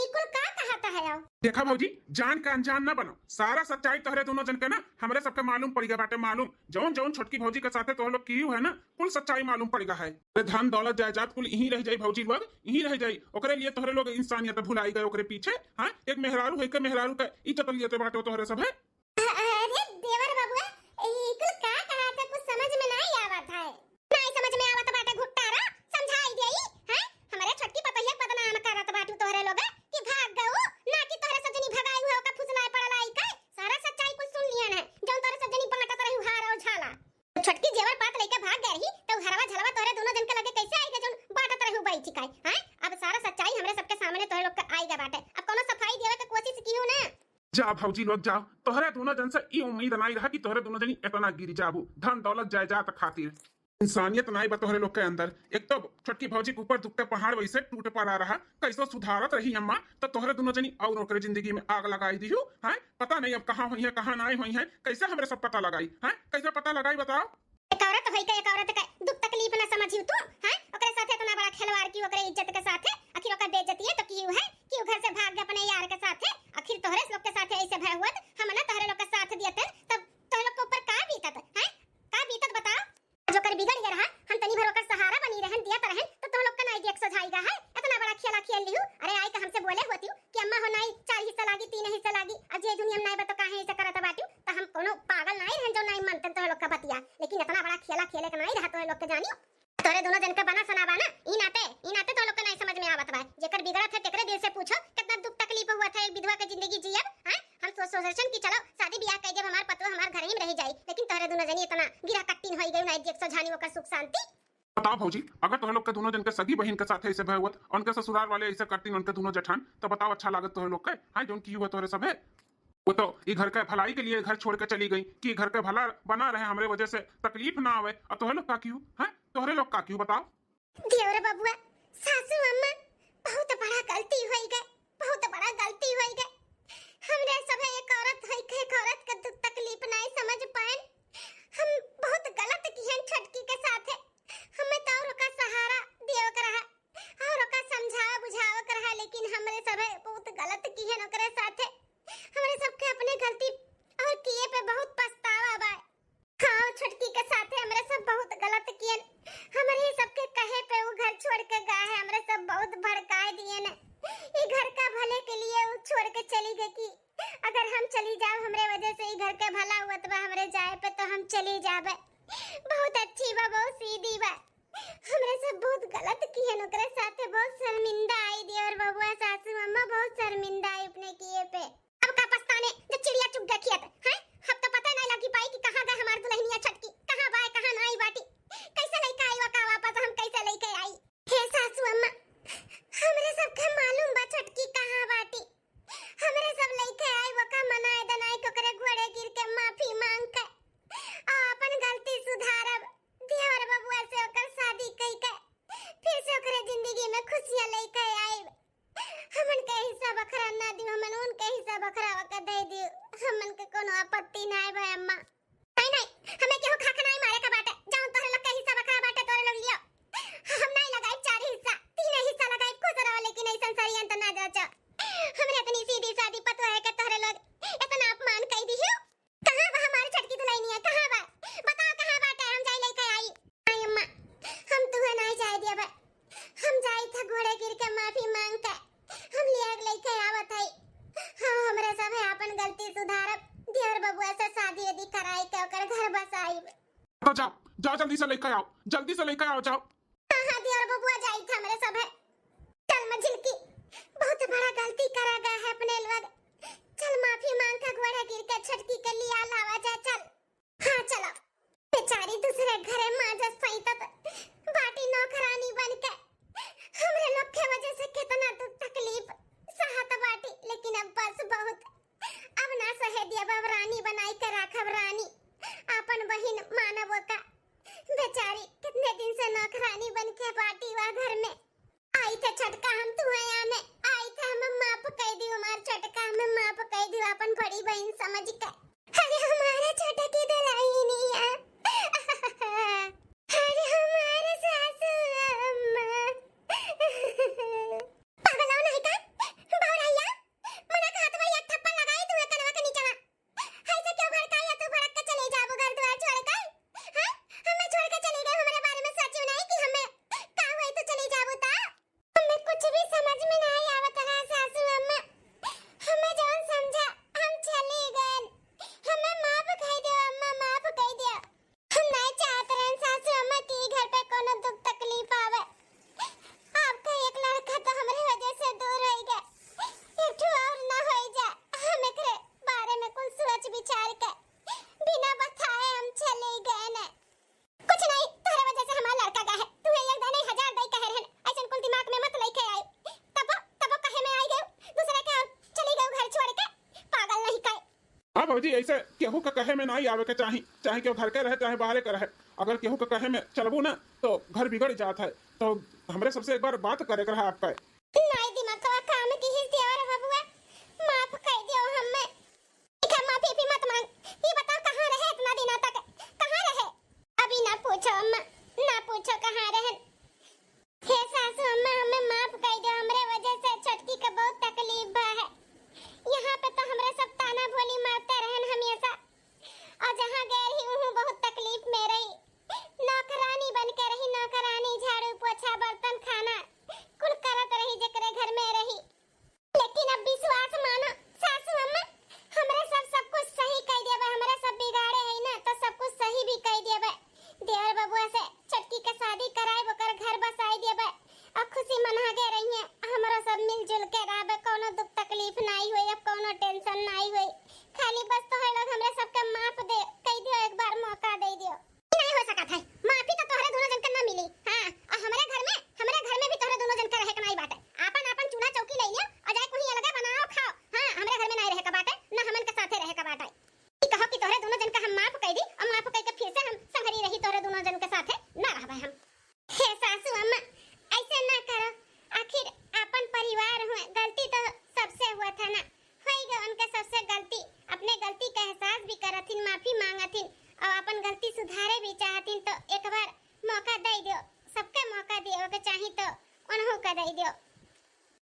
इकुल का कहता है आओ। देखा भाऊजी जान का अनजान ना बनो, सारा सच्चाई तोहरे दोनों जन के ना हमरे सबके मालूम पड़ेगा बाटे। मालूम जौन जौन छोटकी भाऊजी के साथे तोह लोग कियो है ना कुल सच्चाई मालूम पड़ेगा है। धन दौलत जायदाद कुल यही रह जाई भाऊजी लोग यही रह जाई। ओकरे लिए तोहरे लोग इंसानियत भुलाई गए ओकरे पीछे। हाँ एक मेहरारू है के मेहरारू का इज्जत लिए तो बाटे तोहरे सब है। अरे देवर बबुआ इकुल का कहता कुछ समझ में नहीं आवत है। नहीं समझ में आवत बाटे घुट्टारा समझाई देई हैं हमारे छोटकी पतैया बदनाम करत बाटू तोहरे लोग कि भाग गऊ ना कि तोहरे सब जनी भगाई हुआ का फुसलाए पड़ला आई के सारा सच्चाई कुछ सुन लियन है जौन तोहरे सब जनी बांटत रही हार और झाला। छोटकी जेवर पात लेके भाग गई तो हरवा झलवा तोहरे दोनों जन के लगे कैसे आएगा जौन बांटत रही बैठी काय हैं। अब सारा सच्चाई हमरे सबके सामने तोहरे लोग के आएगा बाटे। अब कोनो सफाई देवे के कोशिश कियो ना। जा भाऊजी लोग जाओ, तोहरे दोनों जन से ये उम्मीद नहीं रहा कि तोहरे दोनों जनी इतना गिर जाबू धन दौलत जायदाद खातिर। इंसानियत नहीं बतोहरे लोग के अंदर। एक तो छोटकी भाऊजी के ऊपर दुखते पहाड़ वैसे टूट पड़ा रहा कैसो सुधारत रही अम्मा तो तोहरे दोनों जनी और ओकरे जिंदगी में आग लगाई दी है। पता नहीं अब कहाँ हुई है कहाँ नहीं हुई है कैसे हमरे सब पता लगाई है कैसे पता लगाई बताओ। एक औरत होई के एक औरत का दुख तकलीफ ना समझियो तू हैं ओकरे साथे इतना बड़ा खिलवाड़ की ओकरे इज्जत के साथे आखिर ओकर बेइज्जती है तो कियो है कि घर से भाग गए अपने यार के साथे। आखिर तोहरे लोग के साथे ऐसे भय हुआ हम ना तोहरे लोग के साथ दियते तब तोहरे लोग के ऊपर का बीतत है का बीतत बताओ। जो कर बिगड़ गया रहा हम तनी भर ओकर सहारा बनी रहन दियत रहन तो तुम लोग का नहीं देख सजाईगा है इतना बड़ा खेला खेल लियो। अरे आई का हमसे बोले होती कि अम्मा हो नहीं 4 हिस्सा लागी 3 हिस्सा लागी अब जे दुनिया में नहीं बतो काहे ऐसा करत बाटू तो हम कोनो पागल नहीं रहन जो नहीं मानते तो लोग का बतिया। लेकिन इतना बड़ा खेला खेले का नहीं रहा तो लोग के जानियो तोरे दोनों जन का बना सना बाना ई नाते तो लोग का नहीं समझ में आवत बा। जेकर बिगड़त है तेकरे दिल से पूछो कितना दुख तकलीफ हुआ था एक विधवा की जिंदगी जियब हैं। हम सोचन कि चलो शादी ब्याह कर जब हमार पतो हमार घर ही में रह जाई लेकिन तोरे दोनों जनी इतना गिरा कट्टीन होई गई नहीं देख सजानी ओकर सुख शांति। बताओ भाऊजी अगर तुम लोग के दोनों जन के सगी बहन के साथ ऐसे भय हुआ उनके ससुराल वाले ऐसे करती उनके दोनों जठान तो बताओ अच्छा लागत तुम लोग के हाँ जो की हुआ तोहरे सब है। वो तो ये घर के भलाई के लिए घर छोड़ के चली गई कि घर के भला बना रहे हमारे वजह से तकलीफ ना आवे और तोहरे लोग का क्यों है तोहरे लोग का क्यों बताओ। देवर बबुआ सासू अम्मा बहुत बड़ा गलती होई गए बहुत बड़ा गलती होई गए। हमरे सब एक औरत है एक औरत का दुख तकलीफ नहीं समझ पाए हम बहुत गलत किए छटकी के साथ है। हमें तो और का सहारा दियो कर रहा और का समझावा बुझावा कर रहा लेकिन हमरे सब बहुत गलत किए ओकरे साथ है। हमरे सबके अपने गलती और किए पे बहुत पछतावा बा। हाँ छटकी के साथ हमरे सब बहुत गलत किए हमरे सबके कहे पे वो घर छोड़ के गए है हमरे सब बहुत भड़काए दिए ने ये घर का भले के लिए वो छोड़ के चली गई कि अगर हम चली जाओ हमरे वजह से ये घर के भला हुआ तो हमरे जाए पे तो हम चली जाबे। बहुत अच्छी बा बहुत सीधी बा हमरे सब बहुत गलत किए ओकरे साथे बहुत शर्मिंदा आई देवर बबुआ सासू अम्मा बहुत शर्मिंदा आई अपने किए पे। अब का पछताने जब चिड़िया चुग गई खेत हैं अब तो पता नहीं लगी पाई कि कहां गए हमार दुल्हनिया छटकी कहां बाय कहां नहीं बाटी कैसे लेके आई वका वापस हम कैसे लेके आई। हे सासू अम्मा हमरे सबके मालूम बा छटकी कहां बाटी हमरे सब लेके आई वका मनाए दनाई कोकरे घोड़े गिर के माफी मांग के अपन गलती सुधारब देवर बबुआ से ओकर शादी कई के फिर से ओकरे जिंदगी में खुशियां लेके आई। हमन के हिस्सा बखरा ना दियो हमन उनके हिस्सा बखरा वका दे दियो हमन के कोनो आपत्ति नहीं भाई अम्मा। नहीं हमें केहू खा नहीं मारे का बाटे जाऊं तोरे लोग के हिस्सा बखरा बाटे तोरे लोग लियो हम नहीं लगाई 4 हिस्सा 3 हिस्सा लगाई खुद रहो लेकिन ऐसा सरी अंत ना जाचो। हमरे इतनी सीधी सादी पतो है के तोरे लोग इतना अपमान कई दियो कहां बा हमारी छटकी दुल्हनी है कहां बा बताओ कहां बाटे हम जाई लेके आई। आई अम्मा हम तुहे नहीं जाए दिया बा हम जाई था घोड़े गिर के माफी मांग के हम लिया लेके आवत है। हां हमरे सब है अपन गलती सुधारब देवर बबुआ से शादी यदि कराई के ओकर घर बसाई। तो जाओ जाओ, जल्दी से लेकर आओ, जल्दी से लेकर आओ, जाओ। हाँ हाँ दियोर बबुआ जाई था मेरे सब है। चल मंजिल की बहुत बड़ा गलती करा गया है अपने लोग। चल माफी मांग कर घोड़ा गिर के छटकी के लिया लावा जा। चल हाँ चलो। बेचारी दूसरे घरे माँ जस सही तब बाटी नौकरानी बन के हमरे लोग के वजह से कितना दुख तकलीफ सहत बाटी, लेकिन अब बस बहुत अब ना सहे दिया। अब रानी बनाई कर राखब रानी अपन बहिन मानव का। बेचारी कितने दिन से नौकरानी बन के बाटी हुआ घर में आई थे। छटका हम तुहया में आई थे, हम माफ कह दियो मार छटका हम माफ कह दियो अपन बड़ी बहन समझ के। अरे हमारा छोटा की दुलाई नहीं है। अरे हमारे सासू अम्मा पागल हो नहीं का बौरैया मना का हाथ में एक थप्पड़ लगाई तू कनवा के नीचे ऐसे क्यों भड़काई? तू भड़क के चले जाबो घर द्वार छोड़ के। हां हमें छोड़ के चले गए, हमारे बारे में सच नहीं कि हमें का हुई तो चले जाबो ता। हमें कुछ भी समझ में नहीं आवत है सासू अम्मा। हमें जौन समझा हम चले गए, हमें माफ कह दियो अम्मा, माफ कह दियो। हम नहीं चाहते रहे सासू अम्मा कि घर पे कोनो दुख तकलीफ आवे। आपका एक लड़का तो हमारे वजह से दूर हो गया, एक ठो और ना हो जा। हम एकरे बारे में कुछ सोच विचार के बिना बताए हम चले गए ने। कुछ नहीं तेरे वजह से हमारा लड़का गया है। तू एक दाने हजार दई कह रहन, ऐसन कुल दिमाग में मत लेके आए। तब कहे में आई गए दूसरे के चली गए घर छोड़ के। पागल नहीं कहे। हाँ बाबूजी, ऐसे केहू का कहे में नहीं आवे के चाहे केहू घर के रहे चाहे बाहर के रहे। अगर केहू का कहे में चलबू ना तो घर बिगड़ जाता है। तो हमरे सबसे एक बार बात करे कर है आपका। नहीं दिमाग का काम की हिस्से दिया और बबुआ माफ कर दियो हमें। ठीक है माफी भी मत मांग। ये बता कहां रहे इतना दिनों तक, कहां रहे? अभी ना पूछो अम्मा, ना पूछो कहां रहे। हे सासू अम्मा हमें माफ कर दियो, हमरे वजह से छटकी का बहुत तकलीफ बा है। यहाँ पे तो हमरे सब ताना भोली मारते रहन हमेशा, और जहाँ गए रही वहाँ बहुत तकलीफ में रही। नौकरानी बन के रही, नौकरानी झाड़ू पोछा बर्तन खाना कुल करत रही जकरे घर में रही। लेकिन अब विश्वास मानो सासू अम्मा, हमरे सब कुछ सही कह देबे। हमरे सब बिगाड़े है ना तो सब कुछ सही भी कह देबे। देवर बबुआ से छटकी के शादी कराए ओकर घर बसाई देबे और खुशी मना के रहिए। हमरो सब मिलजुल के रहबे, कोनो दुख तकलीफ नहीं होई, अब कोनो टेंशन नहीं होई। खाली बस तो है लोग हमरे सबके माफ दे कह दियो, एक बार मौका दे दियो। नहीं हो सकत है माफी तो तोहरे दोनों जन के ना मिली। हां और हमरे घर में भी तोहरे दोनों जन के रहे के नहीं बाटे। आपन चूल्हा चौकी ले लिया और जाए कहीं अलग बनाओ खाओ। हां हमरे घर में नहीं रहे का बाटे, ना हमन के साथे रहे का बाटे। ई कहो कि तोहरे दोनों जन का हम माफ कह दी और माफ कह के फिर से हम संगरी रही तोहरे दोनों जन के साथे ना रहबे हम। हे सासू अम्मा ऐसे ना करो, आखिर अपन परिवार हुए, गलती तो सबसे हुआ था ना। होई गए उनके सबसे गलती, अपने गलती का एहसास भी करथिन, माफी मांगथिन और अपन गलती सुधारे भी चाहथिन। तो एक बार मौका दे दियो, सबके मौका दियो के चाही तो उन्हों का दे दियो।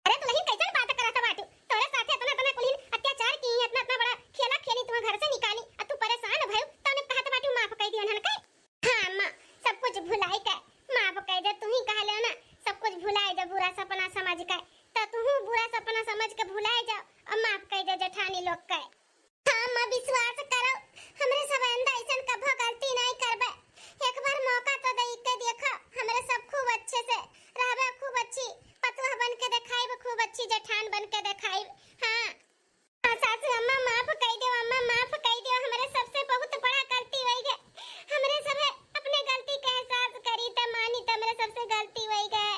अरे तू नहीं कैसे बात करत बाटू? तोरे साथे इतना कुलीन अत्याचार की, इतना बड़ा खेला खेली तुम घर से निकाली और तू परेशान भयो तने कहत बाटू माफ कह दियो हन के। हां अम्मा सब कुछ भुलाई के माफ कह दे। तू ही कहले ना सब कुछ भुलाए दे, बुरा सपना समझ के। तो तू बुरा सपना समझ के भुलाए जा और माफ कह दे जेठानी लोग के। हां अम्मा विश्वास करो, हमरे सब अंदर ऐसन कभो गलती नहीं करबे। एक बार मौका तो दे के देखो, हमरे सब खूब अच्छे से रहबे, खूब अच्छी पतोह बन के दिखाइब, खूब अच्छी जेठान बन के दिखाइब। हां सासू अम्मा माफ कह दियो, अम्मा माफ कह दियो। हमरे सबसे बहुत बड़ा गलती होई गए। हमरे सब अपने गलती का एहसास करी त मानी त हमरे सबसे गलती होई गए।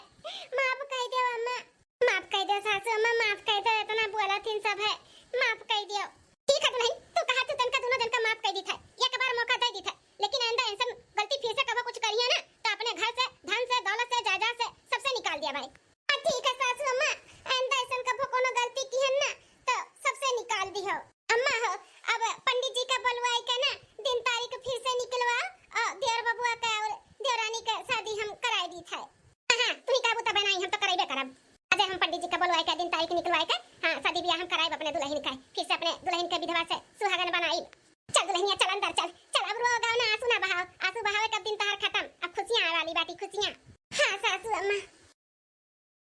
माफ कह दियो अम्मा, माफ कह दियो सासू अम्मा, माफ कह दियो। इतना बोला थिन सब है, माफ कह दियो। ठीक है नहीं तू कहा तू तनका दोनों जन का माफ कर दी था, एक बार मौका दे दी था। लेकिन आइंदा ऐसा गलती फिर से कभी कुछ करिए ना तो अपने घर से, धन से, दौलत से, जायदाद से सबसे निकाल दिया भाई। ठीक है सासू अम्मा, आइंदा ऐसा कभी कोनो गलती की है ना तो सबसे निकाल दी हो। अम्मा हो अब पंडित जी का बुलवाई के ना दिन तारीख फिर से निकलवा और देवर बबुआ का और देवरानी का शादी हम कराई दी था। हां तू ही काबू तब नहीं हम तो कराइबे करब। अजय हम पंडित जी का बुलवाई के दिन तारीख निकलवाए के हां शादी ब्याह हम कराइब अपने दुल्हन का, फिर से अपने दुल्हन के विधवा से